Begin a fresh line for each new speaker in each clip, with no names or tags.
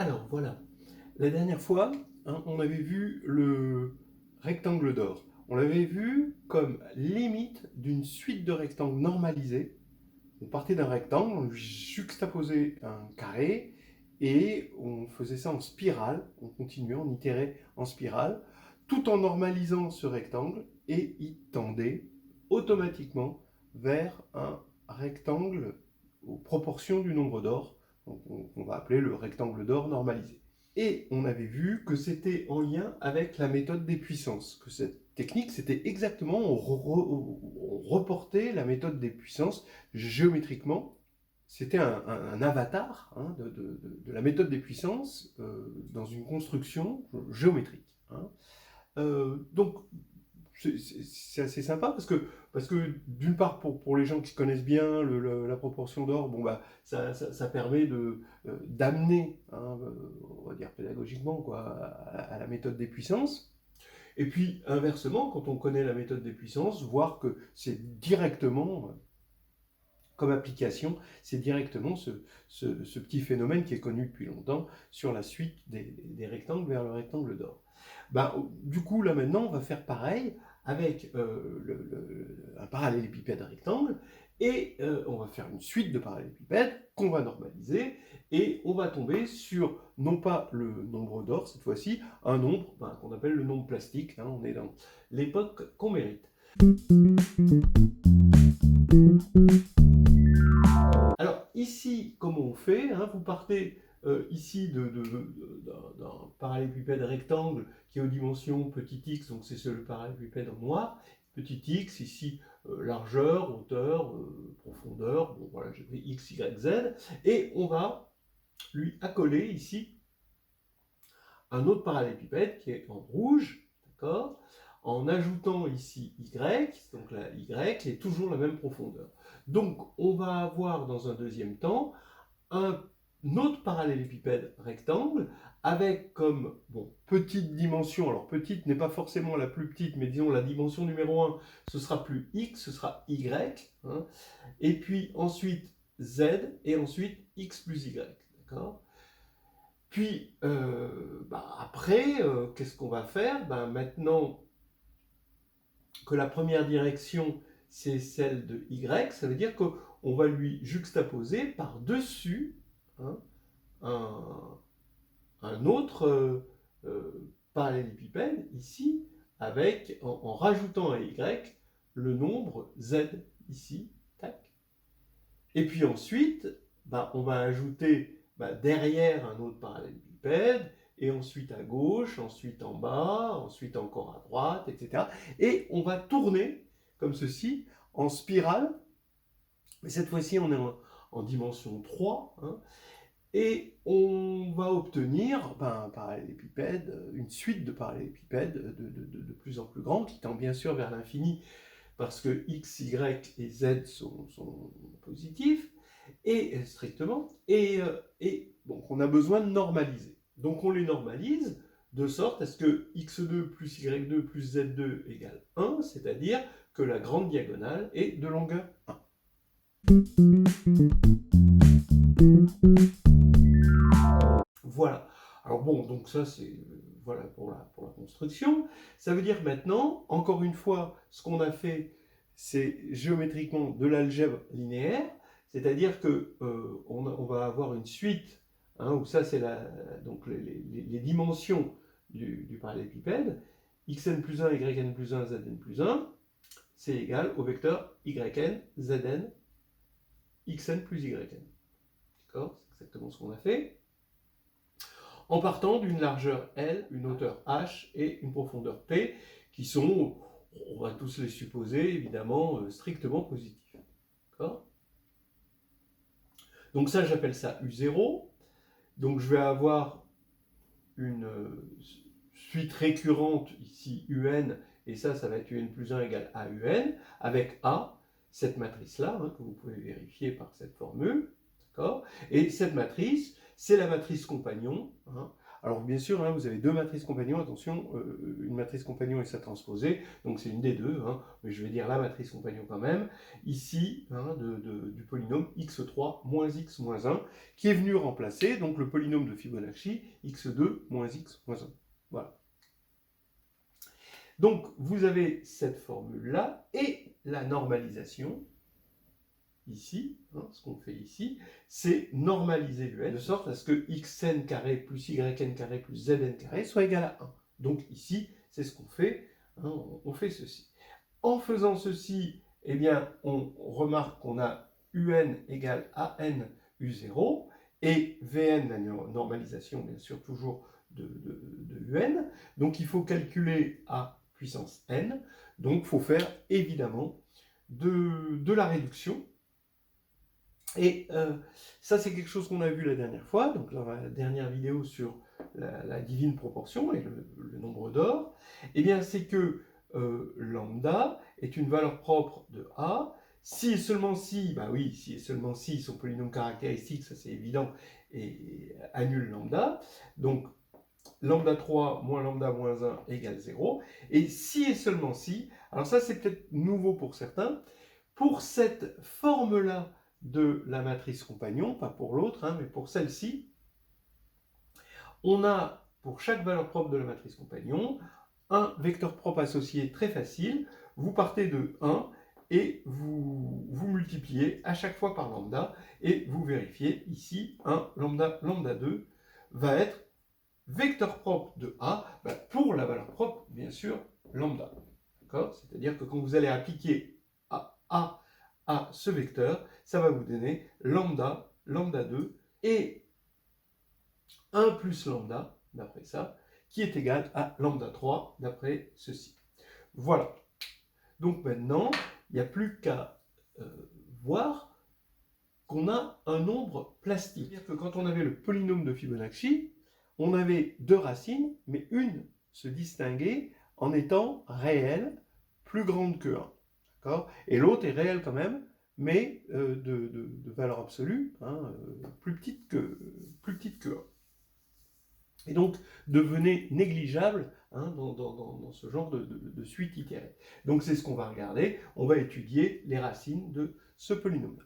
Alors voilà, la dernière fois, hein, on avait vu le rectangle d'or. On l'avait vu comme limite d'une suite de rectangles normalisés. On partait d'un rectangle, on juxtaposait un carré et on faisait ça en spirale. On continuait, on itérait en spirale, tout en normalisant ce rectangle et il tendait automatiquement vers un rectangle aux proportions du nombre d'or, on va appeler le rectangle d'or normalisé. Et on avait vu que c'était en lien avec la méthode des puissances, que cette technique, c'était exactement, on reportait la méthode des puissances géométriquement. C'était un avatar, hein, de la méthode des puissances dans une construction géométrique. Hein. Donc, c'est assez sympa parce que d'une part, pour les gens qui connaissent bien la proportion d'or, bon, bah, ça permet d'amener, hein, on va dire pédagogiquement, quoi, à la méthode des puissances. Et puis, inversement, quand on connaît la méthode des puissances, voir que c'est directement, comme application, c'est directement ce petit phénomène qui est connu depuis longtemps sur la suite des rectangles vers le rectangle d'or. Ben, du coup, là maintenant, on va faire pareil avec un parallélépipède rectangle et on va faire une suite de parallélépipèdes qu'on va normaliser et on va tomber sur, non pas le nombre d'or cette fois-ci, un nombre qu'on appelle le nombre plastique. Hein, on est dans l'époque qu'on mérite. Alors ici, comment on fait, hein, vous partez ici d'un parallélépipède rectangle qui est aux dimensions petit x, donc c'est le parallélépipède en noir, petit x, ici largeur, hauteur, profondeur, bon voilà, je vais x, y, z, et on va lui accoler ici un autre parallélépipède qui est en rouge, d'accord, en ajoutant ici y, donc la y est toujours la même profondeur. Donc on va avoir dans un deuxième temps un autre parallélépipède rectangle avec comme petite dimension, alors petite n'est pas forcément la plus petite, mais disons la dimension numéro 1, ce sera plus x, ce sera y, hein, et puis ensuite z, et ensuite x plus y, d'accord. Puis après, qu'est-ce qu'on va faire? Maintenant que la première direction c'est celle de y, ça veut dire qu'on va lui juxtaposer par-dessus, hein, un autre parallélépipède ici, avec, en rajoutant à y le nombre z ici, tac. Et puis ensuite, on va ajouter derrière un autre parallélépipède, et ensuite à gauche, ensuite en bas, ensuite encore à droite, etc. Et on va tourner comme ceci, en spirale, mais cette fois-ci on est en dimension 3, hein, et on va obtenir un parallélépipède, une suite de parallélépipèdes de plus en plus grands, qui tend bien sûr vers l'infini, parce que x, y et z sont positifs, et strictement, et donc on a besoin de normaliser. Donc on les normalise de sorte à ce que x2 plus y2 plus z2 égale 1, c'est-à-dire que la grande diagonale est de longueur 1. Voilà. Alors bon, donc ça c'est voilà pour la construction. Ça veut dire maintenant, encore une fois, ce qu'on a fait, c'est géométriquement de l'algèbre linéaire, c'est-à-dire que on va avoir une suite, hein, où ça c'est donc les dimensions du parallélépipède, xn plus 1, yn plus 1, zn plus 1, c'est égal au vecteur yn, zn, xn plus yn. D'accord? C'est exactement ce qu'on a fait. En partant d'une largeur L, une hauteur H et une profondeur P, qui sont, on va tous les supposer, évidemment, strictement positifs. D'accord ? Donc ça, j'appelle ça U0. Donc je vais avoir une suite récurrente, ici UN, et ça va être UN plus 1 égale AUN, avec A, cette matrice-là, hein, que vous pouvez vérifier par cette formule. D'accord ? Et cette matrice, c'est la matrice compagnon. Hein. Alors bien sûr, hein, vous avez deux matrices compagnons, attention, une matrice compagnon et sa transposée, donc c'est une des deux, hein, mais je vais dire la matrice compagnon quand même, ici, hein, du polynôme x3 moins x moins 1, qui est venu remplacer donc le polynôme de Fibonacci, x2 moins x moins 1. Voilà. Donc vous avez cette formule-là, et la normalisation, ici, hein, ce qu'on fait ici, c'est normaliser le n de sorte à ce que xn carré plus yn carré plus zn carré soit égal à 1. Donc ici, c'est ce qu'on fait, hein, on fait ceci. En faisant ceci, eh bien, on remarque qu'on a un égale an u0 et vn, la normalisation, bien sûr, toujours de un. Donc il faut calculer a puissance n. Donc il faut faire évidemment de la réduction. Et ça, c'est quelque chose qu'on a vu la dernière fois, donc dans la dernière vidéo sur la divine proportion et le nombre d'or. Eh bien, c'est que lambda est une valeur propre de A. Si et seulement si, bah oui, si et seulement si son polynôme caractéristique, ça c'est évident, et annule lambda. Donc, lambda 3 moins lambda moins 1 égale 0. Et si et seulement si, alors ça c'est peut-être nouveau pour certains, pour cette forme-là de la matrice compagnon, pas pour l'autre, hein, mais pour celle-ci, on a pour chaque valeur propre de la matrice compagnon un vecteur propre associé très facile. Vous partez de 1 et vous multipliez à chaque fois par lambda et vous vérifiez ici 1 lambda lambda 2 va être vecteur propre de A pour la valeur propre, bien sûr, lambda. C'est-à-dire que quand vous allez appliquer A à ce vecteur, ça va vous donner lambda, lambda 2 et 1 plus lambda, d'après ça, qui est égal à lambda 3, d'après ceci. Voilà. Donc maintenant, il n'y a plus qu'à voir qu'on a un nombre plastique. C'est-à-dire que quand on avait le polynôme de Fibonacci, on avait deux racines, mais une se distinguait en étant réelle, plus grande que 1. Et l'autre est réelle quand même, mais de valeur absolue, hein, plus petite que 1. Et donc devenait négligeable, hein, dans ce genre de suite itérée. Donc c'est ce qu'on va regarder, on va étudier les racines de ce polynôme.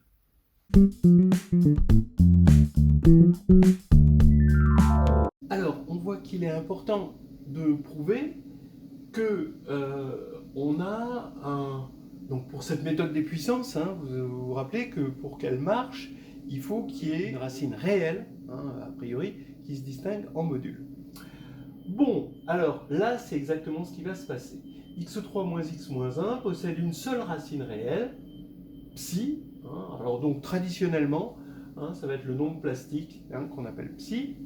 Alors, on voit qu'il est important de prouver que on a un... Donc pour cette méthode des puissances, hein, vous vous rappelez que pour qu'elle marche, il faut qu'il y ait une racine réelle, hein, a priori, qui se distingue en modules. Bon, alors là, c'est exactement ce qui va se passer. x3 moins x moins 1 possède une seule racine réelle, psi. Hein, alors donc traditionnellement, hein, ça va être le nombre plastique, hein, qu'on appelle psi.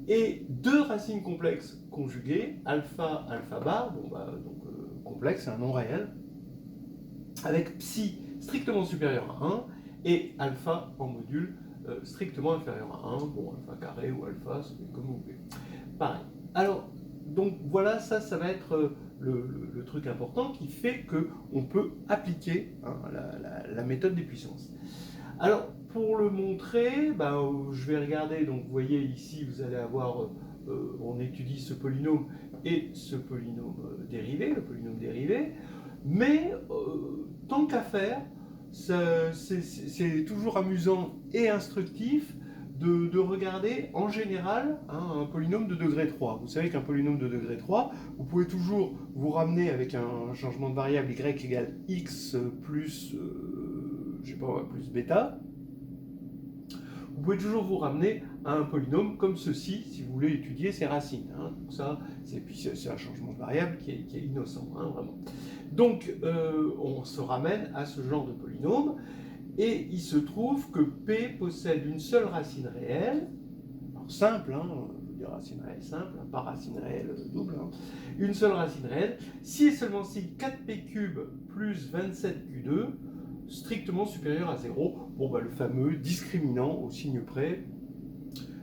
Et deux racines complexes conjuguées, alpha, alpha bar, bon, bah, donc complexe, c'est un nom réel, avec psi strictement supérieur à 1 et alpha en module strictement inférieur à 1, bon, alpha carré ou alpha, c'est comme vous voulez. Pareil. Alors, donc voilà, ça va être le truc important qui fait qu'on peut appliquer, hein, la méthode des puissances. Alors, pour le montrer, je vais regarder, donc vous voyez ici, vous allez avoir, on étudie ce polynôme et ce polynôme dérivé, le polynôme dérivé, mais tant qu'à faire, c'est toujours amusant et instructif de regarder en général, hein, un polynôme de degré 3. Vous savez qu'un polynôme de degré 3, vous pouvez toujours vous ramener avec un changement de variable y égale x plus, je sais pas, plus bêta. Vous pouvez toujours vous ramener à un polynôme comme ceci si vous voulez étudier ses racines. Hein. Donc ça, c'est un changement de variable qui est innocent, hein, vraiment. Donc on se ramène à ce genre de polynôme et il se trouve que P possède une seule racine réelle, alors simple, hein, je veux dire racine réelle simple, hein, pas racine réelle double, hein, une seule racine réelle, si et seulement si 4P cube plus 27Q2 strictement supérieur à 0, bon, le fameux discriminant au signe près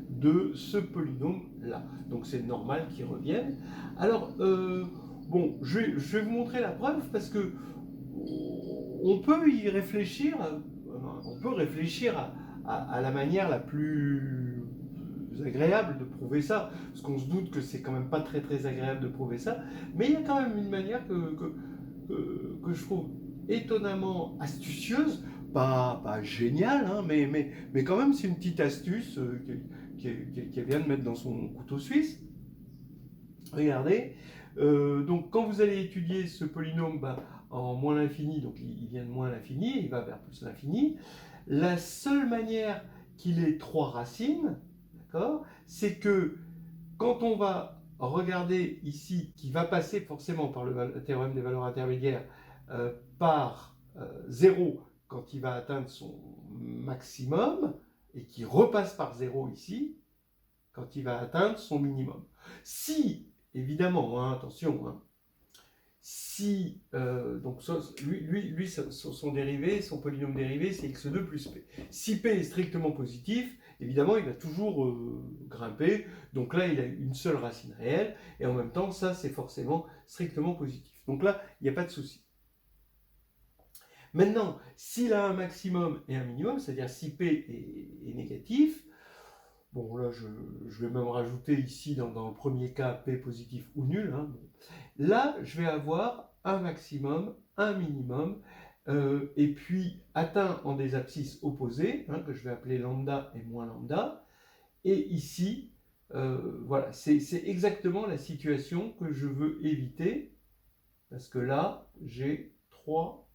de ce polynôme-là. Donc c'est normal qu'il revienne. Alors, bon, je vais vous montrer la preuve parce que on peut y réfléchir, on peut réfléchir à la manière la plus plus agréable de prouver ça, parce qu'on se doute que c'est quand même pas très très agréable de prouver ça, mais il y a quand même une manière que je trouve étonnamment astucieuse, pas géniale, hein, mais quand même c'est une petite astuce qui vient de mettre dans son couteau suisse. Regardez, donc quand vous allez étudier ce polynôme en moins l'infini, donc il vient de moins l'infini, il va vers plus l'infini, la seule manière qu'il ait trois racines, d'accord, c'est que quand on va regarder ici, qui va passer forcément par le théorème des valeurs intermédiaires, par 0 quand il va atteindre son maximum, et qui repasse par 0 ici, quand il va atteindre son minimum. Si, évidemment, hein, attention, hein, si, donc lui son dérivé, son polynôme dérivé, c'est x2 plus p. Si p est strictement positif, évidemment, il va toujours grimper. Donc là, il a une seule racine réelle, et en même temps, ça, c'est forcément strictement positif. Donc là, il n'y a pas de souci. Maintenant, s'il a un maximum et un minimum, c'est-à-dire si p est négatif, bon, là, je vais même rajouter ici, dans le premier cas, P positif ou nul. Hein. Là, je vais avoir un maximum, un minimum, et puis atteint en des abscisses opposées, hein, que je vais appeler lambda et moins lambda. Et ici, voilà, c'est exactement la situation que je veux éviter, parce que là, j'ai trois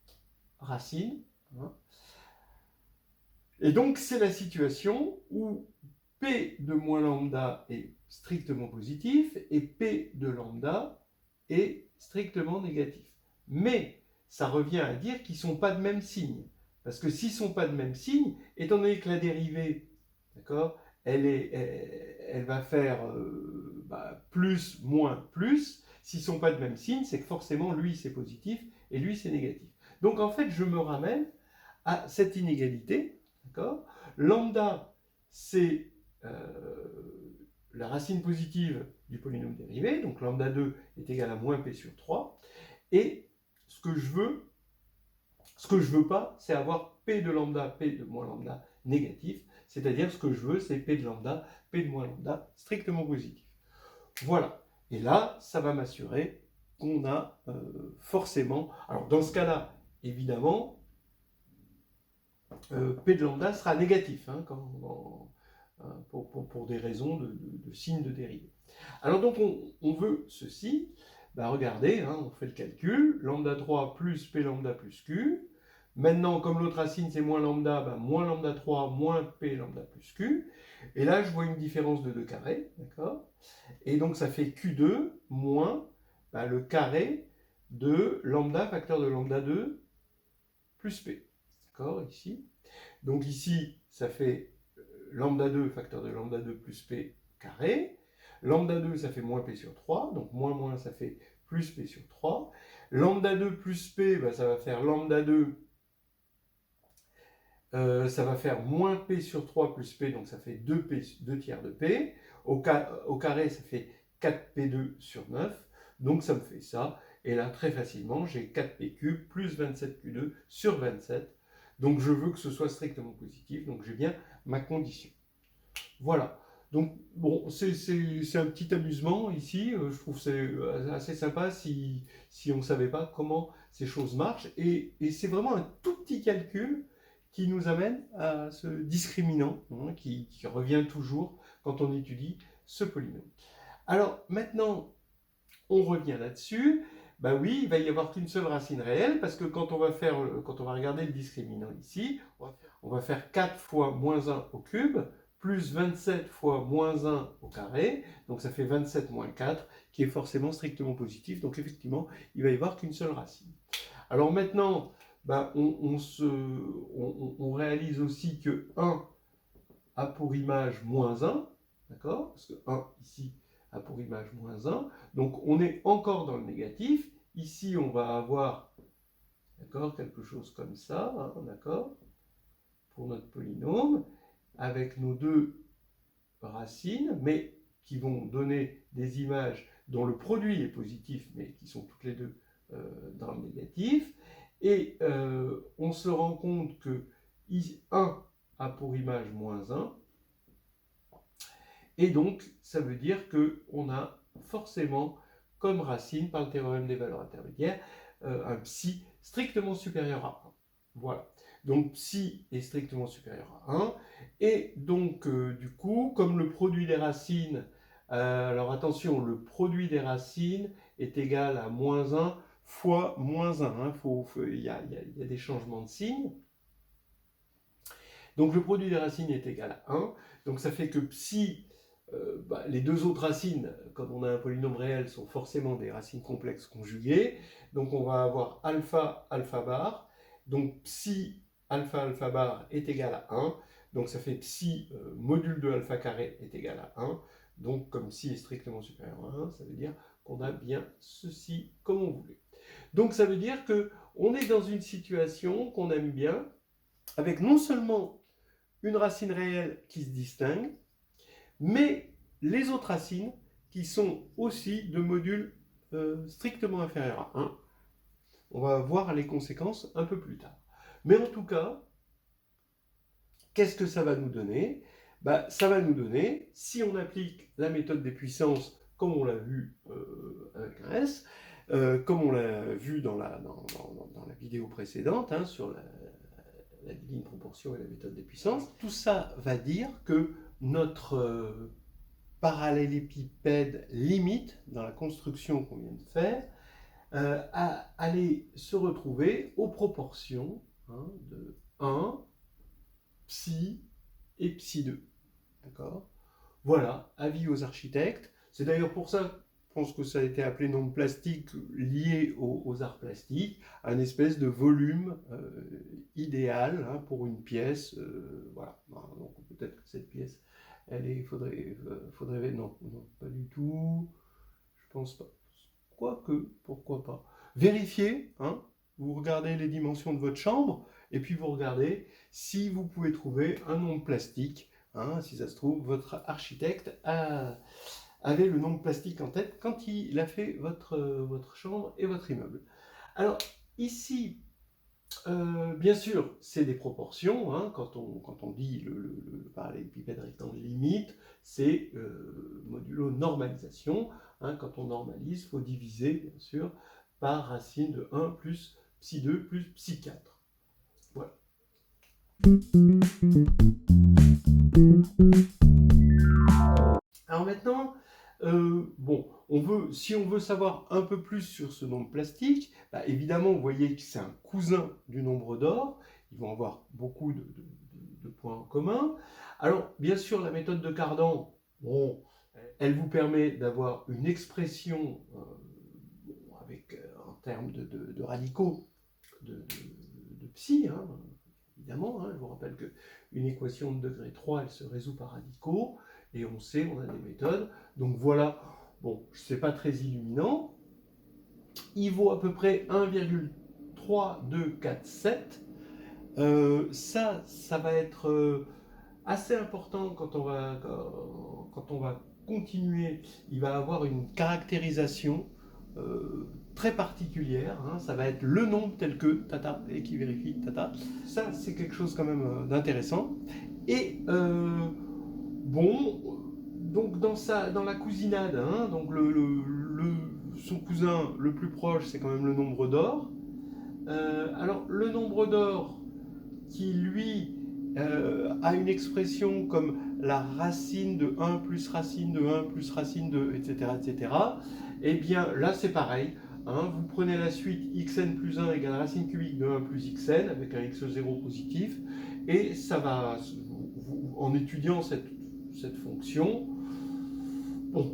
racines. Hein. Et donc, c'est la situation où P de moins lambda est strictement positif et P de lambda est strictement négatif. Mais ça revient à dire qu'ils ne sont pas de même signe. Parce que s'ils ne sont pas de même signe, étant donné que la dérivée, d'accord, elle va faire plus, moins, plus, s'ils ne sont pas de même signe, c'est que forcément lui c'est positif et lui c'est négatif. Donc en fait, je me ramène à cette inégalité, d'accord. Lambda, c'est la racine positive du polynôme dérivé, donc lambda 2 est égal à moins p sur 3, et ce que je veux pas, c'est avoir p de lambda, p de moins lambda négatif, c'est-à-dire ce que je veux, c'est p de lambda, p de moins lambda strictement positif. Voilà, et là, ça va m'assurer qu'on a forcément, alors dans ce cas-là, évidemment, p de lambda sera négatif, hein, pour des raisons de signes de dérivée. Alors donc on veut ceci, regardez, hein, on fait le calcul, lambda 3 plus p lambda plus q. Maintenant, comme l'autre racine c'est moins lambda, moins lambda 3 moins p lambda plus q. Et là, je vois une différence de 2 carrés, d'accord. Et donc ça fait q2 moins le carré de lambda facteur de lambda 2 plus p. D'accord, ici. Donc ici, ça fait lambda 2 facteur de lambda 2 plus p carré. Lambda 2, ça fait moins p sur 3. Donc moins moins, ça fait plus p sur 3. Lambda 2 plus p, ça va faire lambda 2. Ça va faire moins p sur 3 plus p, donc ça fait 2 tiers de p. Au carré, ça fait 4p2 sur 9. Donc ça me fait ça. Et là, très facilement, j'ai 4p3 plus 27q2 sur 27. Donc je veux que ce soit strictement positif, donc j'ai bien ma condition. Voilà. Donc bon, c'est un petit amusement ici, je trouve c'est assez sympa si on ne savait pas comment ces choses marchent. Et c'est vraiment un tout petit calcul qui nous amène à ce discriminant, hein, qui revient toujours quand on étudie ce polynôme. Alors maintenant, on revient là-dessus. Oui, il va y avoir qu'une seule racine réelle, parce que quand on va regarder le discriminant ici, on va faire 4 fois moins 1 au cube, plus 27 fois moins 1 au carré, donc ça fait 27 moins 4, qui est forcément strictement positif, donc effectivement, il va y avoir qu'une seule racine. Alors maintenant, on réalise aussi que 1 a pour image moins 1, d'accord, parce que 1 ici a pour image moins 1, donc on est encore dans le négatif. Ici, on va avoir, d'accord, quelque chose comme ça, hein, d'accord, pour notre polynôme, avec nos deux racines, mais qui vont donner des images dont le produit est positif, mais qui sont toutes les deux dans le négatif. Et on se rend compte que 1 a pour image moins 1, Et donc, ça veut dire qu'on a forcément comme racine, par le théorème des valeurs intermédiaires, un psi strictement supérieur à 1. Voilà. Donc psi est strictement supérieur à 1. Et donc, du coup, comme le produit des racines, alors attention, le produit des racines est égal à moins 1 fois moins 1. Hein. Il y a des changements de signes. Donc le produit des racines est égal à 1. Donc ça fait que psi, les deux autres racines, comme on a un polynôme réel, sont forcément des racines complexes conjuguées. Donc on va avoir alpha, alpha bar. Donc psi, alpha, alpha bar est égal à 1. Donc ça fait psi module de alpha carré est égal à 1. Donc comme psi est strictement supérieur à 1, ça veut dire qu'on a bien ceci comme on voulait. Donc ça veut dire qu'on est dans une situation qu'on aime bien, avec non seulement une racine réelle qui se distingue, mais les autres racines qui sont aussi de modules strictement inférieurs à 1. On va voir les conséquences un peu plus tard. Mais en tout cas, qu'est-ce que ça va nous donner? Ça va nous donner, si on applique la méthode des puissances, comme on l'a vu avec un S, comme on l'a vu dans la vidéo précédente, hein, sur la divine proportion et la méthode des puissances, tout ça va dire que notre parallélépipède limite, dans la construction qu'on vient de faire, allait se retrouver aux proportions de 1, psi et psi 2. D'accord? Voilà, avis aux architectes. C'est d'ailleurs pour ça, je pense que ça a été appelé nombre plastique lié aux arts plastiques, un espèce de volume idéal pour une pièce. Voilà. Donc peut-être que cette pièce, faudrait non, pas du tout. Je pense pas. Quoique, pourquoi pas. Vérifiez, vous regardez les dimensions de votre chambre, et puis vous regardez si vous pouvez trouver un nombre plastique. Si ça se trouve, votre architecte avait le nombre plastique en tête quand il a fait votre chambre et votre immeuble. Alors, ici, bien sûr, c'est des proportions. Quand on dit le parallélépipède rectangle limite, c'est modulo normalisation. Quand on normalise, il faut diviser, bien sûr, par racine de 1 plus psi 2 plus psi 4. Voilà. Alors maintenant, si on veut savoir un peu plus sur ce nombre plastique, évidemment, vous voyez que c'est un cousin du nombre d'or. Ils vont avoir beaucoup de points en commun. Alors, bien sûr, la méthode de Cardan, elle vous permet d'avoir une expression avec, en termes de radicaux de psi, évidemment. Je vous rappelle qu'une équation de degré 3, elle se résout par radicaux. Et on sait, on a des méthodes. Donc voilà, c'est pas très illuminant. Il vaut à peu près 1,3247. Ça va être assez important quand on va continuer. Il va avoir une caractérisation très particulière. Ça va être le nombre tel que tata, et qui vérifie tata. Ça, c'est quelque chose quand même d'intéressant. Et donc dans la cousinade, donc son cousin le plus proche, c'est quand même le nombre d'or. Alors le nombre d'or qui lui a une expression comme la racine de 1 plus racine de 1 plus racine de, etc. Eh bien là c'est pareil. Vous prenez la suite xn plus 1 égale racine cubique de 1 plus xn avec un x0 positif, et ça va, en étudiant cette fonction,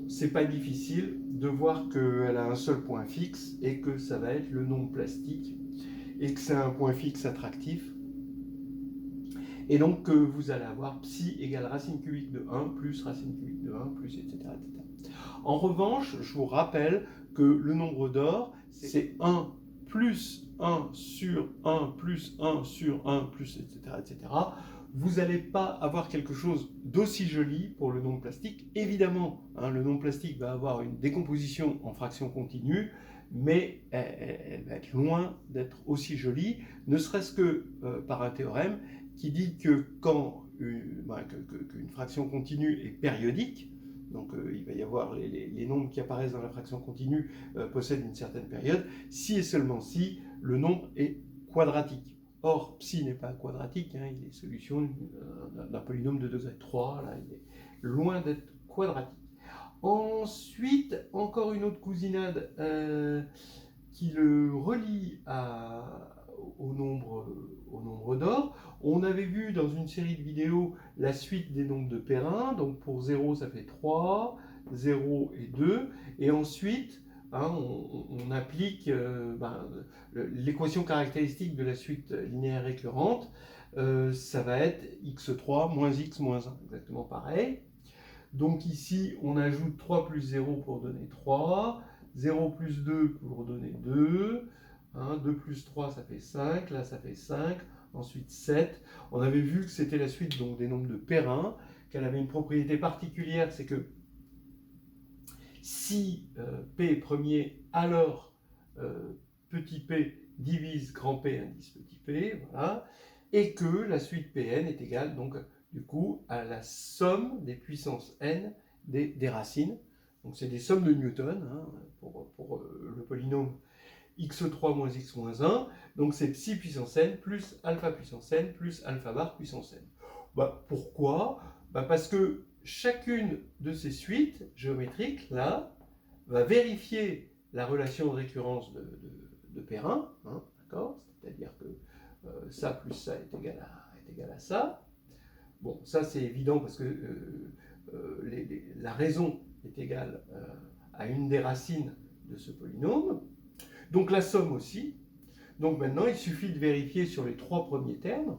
c'est pas difficile de voir qu'elle a un seul point fixe et que ça va être le nombre plastique et que c'est un point fixe attractif. Et donc vous allez avoir psi égale racine cubique de 1 plus racine cubique de 1 plus, etc. En revanche, je vous rappelle que le nombre d'or, c'est 1 plus 1 sur 1 plus 1 sur 1 plus, etc. Vous n'allez pas avoir quelque chose d'aussi joli pour le nombre plastique. Évidemment, le nombre plastique va avoir une décomposition en fraction continue, mais elle va être loin d'être aussi jolie, ne serait-ce que par un théorème qui dit que quand qu'une fraction continue est périodique, donc il va y avoir les nombres qui apparaissent dans la fraction continue possèdent une certaine période, si et seulement si le nombre est quadratique. Or, psi n'est pas quadratique, hein, il est solution d'un polynôme de degré 3, là, il est loin d'être quadratique. Ensuite, encore une autre cousinade qui le relie au nombre d'or. On avait vu dans une série de vidéos la suite des nombres de Perrin, donc pour 0 ça fait 3, 0 et 2, et ensuite hein, on applique l'équation caractéristique de la suite linéaire récurrente, ça va être x3 moins x moins 1, exactement pareil. Donc ici, on ajoute 3 plus 0 pour donner 3, 0 plus 2 pour donner 2, hein, 2 plus 3 ça fait 5, là ça fait 5, ensuite 7. On avait vu que c'était la suite donc, des nombres de Perrin, qu'elle avait une propriété particulière, c'est que si P est premier, alors petit p divise grand P indice petit p, voilà, et que la suite Pn est égale donc du coup à la somme des puissances n des racines. Donc c'est des sommes de Newton hein, pour le polynôme x3 moins x moins 1. Donc c'est psi puissance n plus alpha puissance n plus alpha bar puissance n. Pourquoi parce que chacune de ces suites géométriques là va vérifier la relation de récurrence de Perrin, hein, d'accord, c'est-à-dire que ça plus ça est égal à ça. Bon, ça c'est évident parce que la raison est égale à une des racines de ce polynôme. Donc la somme aussi. Donc maintenant, il suffit de vérifier sur les trois premiers termes,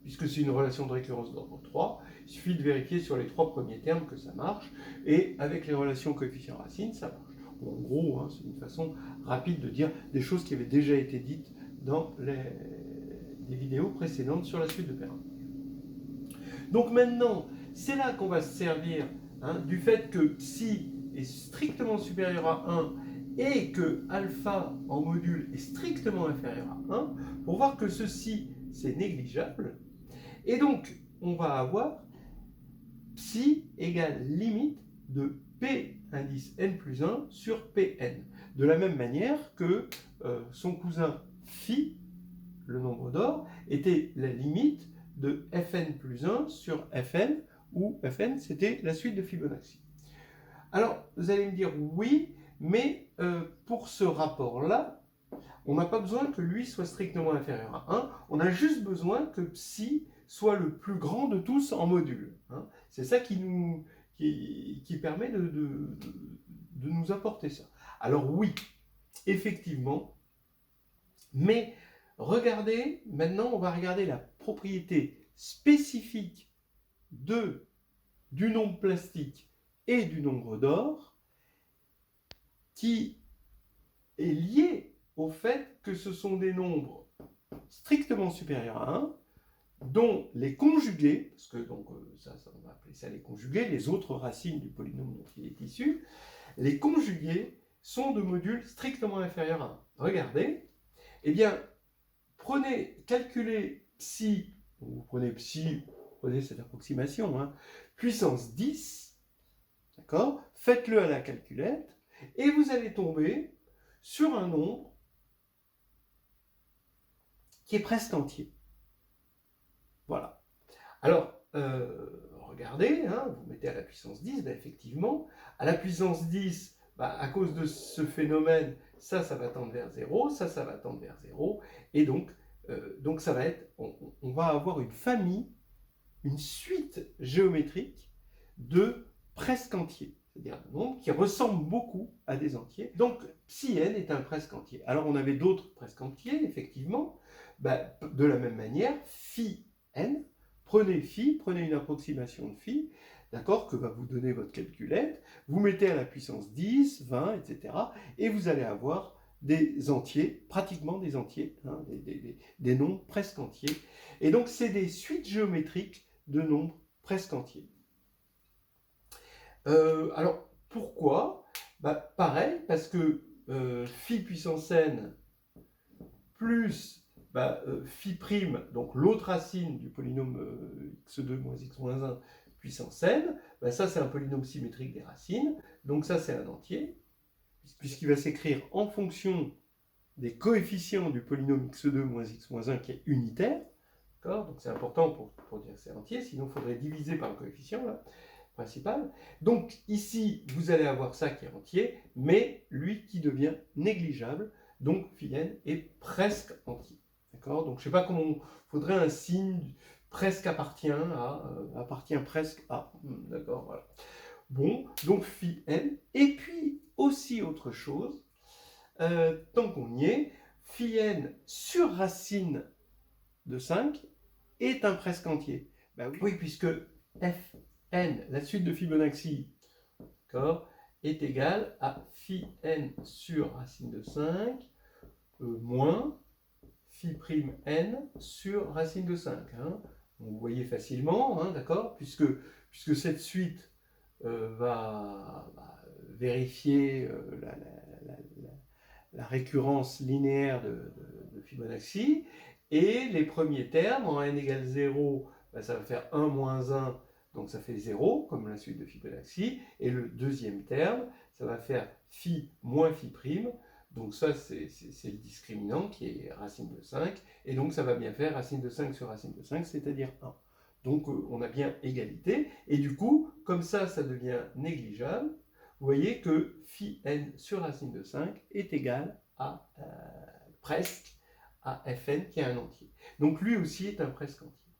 puisque c'est une relation de récurrence d'ordre 3, il suffit de vérifier sur les trois premiers termes que ça marche, et avec les relations coefficient-racine, ça marche. Bon, en gros, hein, c'est une façon rapide de dire des choses qui avaient déjà été dites dans les vidéos précédentes sur la suite de Perrin. Donc maintenant, c'est là qu'on va se servir hein, du fait que psi est strictement supérieur à 1 et que alpha en module est strictement inférieur à 1 pour voir que ceci, c'est négligeable. Et donc, on va avoir psi égale limite de P indice n plus 1 sur Pn. De la même manière que son cousin phi, le nombre d'or, était la limite de Fn plus 1 sur Fn, où Fn c'était la suite de Fibonacci. Alors, vous allez me dire oui, mais pour ce rapport-là, on n'a pas besoin que lui soit strictement inférieur à 1, on a juste besoin que psi soit le plus grand de tous en module. Hein. C'est ça qui permet de nous apporter ça. Alors oui, effectivement, mais regardez, maintenant on va regarder la propriété spécifique du nombre plastique et du nombre d'or qui est liée au fait que ce sont des nombres strictement supérieurs à 1 dont les conjugués, parce que donc, ça on va appeler ça les conjugués, les autres racines du polynôme dont il est issu, les conjugués sont de modules strictement inférieurs à 1. Regardez, eh bien, calculez psi, vous prenez psi, prenez cette approximation, hein, puissance 10, d'accord, faites-le à la calculette, et vous allez tomber sur un nombre qui est presque entier. Voilà. Alors, regardez, hein, vous mettez à la puissance 10, ben effectivement, à la puissance 10, à cause de ce phénomène, ça va tendre vers 0, ça va tendre vers 0, et donc ça va être, on va avoir une famille, une suite géométrique de presque entiers, c'est-à-dire un nombre qui ressemble beaucoup à des entiers. Donc, psi n est un presque entier. Alors, on avait d'autres presque entiers, effectivement, de la même manière, phi n, prenez une approximation de phi, d'accord, que va vous donner votre calculette, vous mettez à la puissance 10, 20, etc., et vous allez avoir des entiers, pratiquement des entiers, hein, des nombres presque entiers. Et donc, c'est des suites géométriques de nombres presque entiers. Alors, pourquoi ? Pareil, parce que phi puissance n plus phi prime, donc l'autre racine du polynôme x2 moins x moins 1 puissance n, ben ça c'est un polynôme symétrique des racines, donc ça c'est un entier, puisqu'il va s'écrire en fonction des coefficients du polynôme x2 moins x moins 1 qui est unitaire. Donc c'est important pour dire que c'est entier, sinon il faudrait diviser par le coefficient là, principal. Donc ici, vous allez avoir ça qui est entier, mais lui qui devient négligeable, donc phi n est presque entier. D'accord? Donc je ne sais pas comment, il faudrait un signe presque appartient à, appartient presque à. D'accord, voilà. Bon, donc phi n, et puis aussi autre chose, tant qu'on y est, phi n sur racine de 5 est un presque entier. Ben oui, puisque fn, la suite de Fibonacci, est égale à phi n sur racine de 5 moins phi prime n sur racine de 5. Hein. Donc, vous voyez facilement, hein, d'accord, puisque cette suite va vérifier la récurrence linéaire de Fibonacci, et les premiers termes, en n égale 0, ben, ça va faire 1 moins 1, donc ça fait 0, comme la suite de Fibonacci, et le deuxième terme, ça va faire phi moins phi prime, donc ça c'est le discriminant qui est racine de 5, et donc ça va bien faire racine de 5 sur racine de 5, c'est-à-dire 1. Donc on a bien égalité, et du coup, comme ça devient négligeable, vous voyez que phi n sur racine de 5 est égal à presque à fn qui est un entier. Donc lui aussi est un presque entier.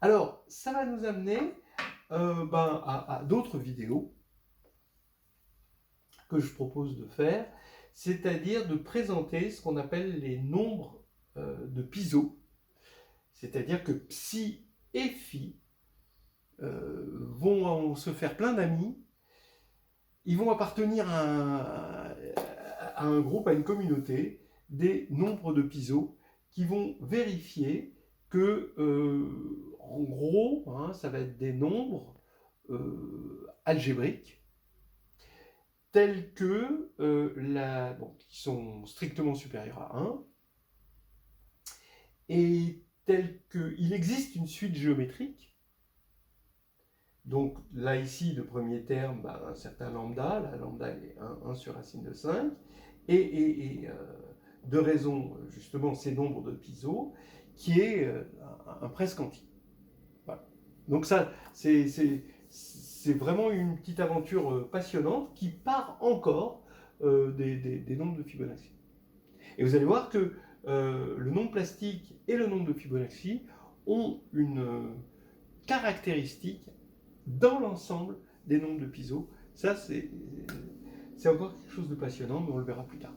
Alors, ça va nous amener à d'autres vidéos que je propose de faire, c'est-à-dire de présenter ce qu'on appelle les nombres de Piso, c'est-à-dire que psi et phi vont se faire plein d'amis, ils vont appartenir à un groupe, à une communauté, des nombres de Piso qui vont vérifier que, en gros, hein, ça va être des nombres algébriques tels que, qui sont strictement supérieurs à 1, et tels qu'il existe une suite géométrique. Donc là, ici, le premier terme, un certain lambda, la lambda est 1 sur racine de 5, et de raison, justement, ces nombres de Piso, qui est un presque entier. Voilà. Donc ça, c'est vraiment une petite aventure passionnante qui part encore des nombres de Fibonacci. Et vous allez voir que le nombre plastique et le nombre de Fibonacci ont une caractéristique dans l'ensemble des nombres de Piso. Ça, c'est encore quelque chose de passionnant, mais on le verra plus tard.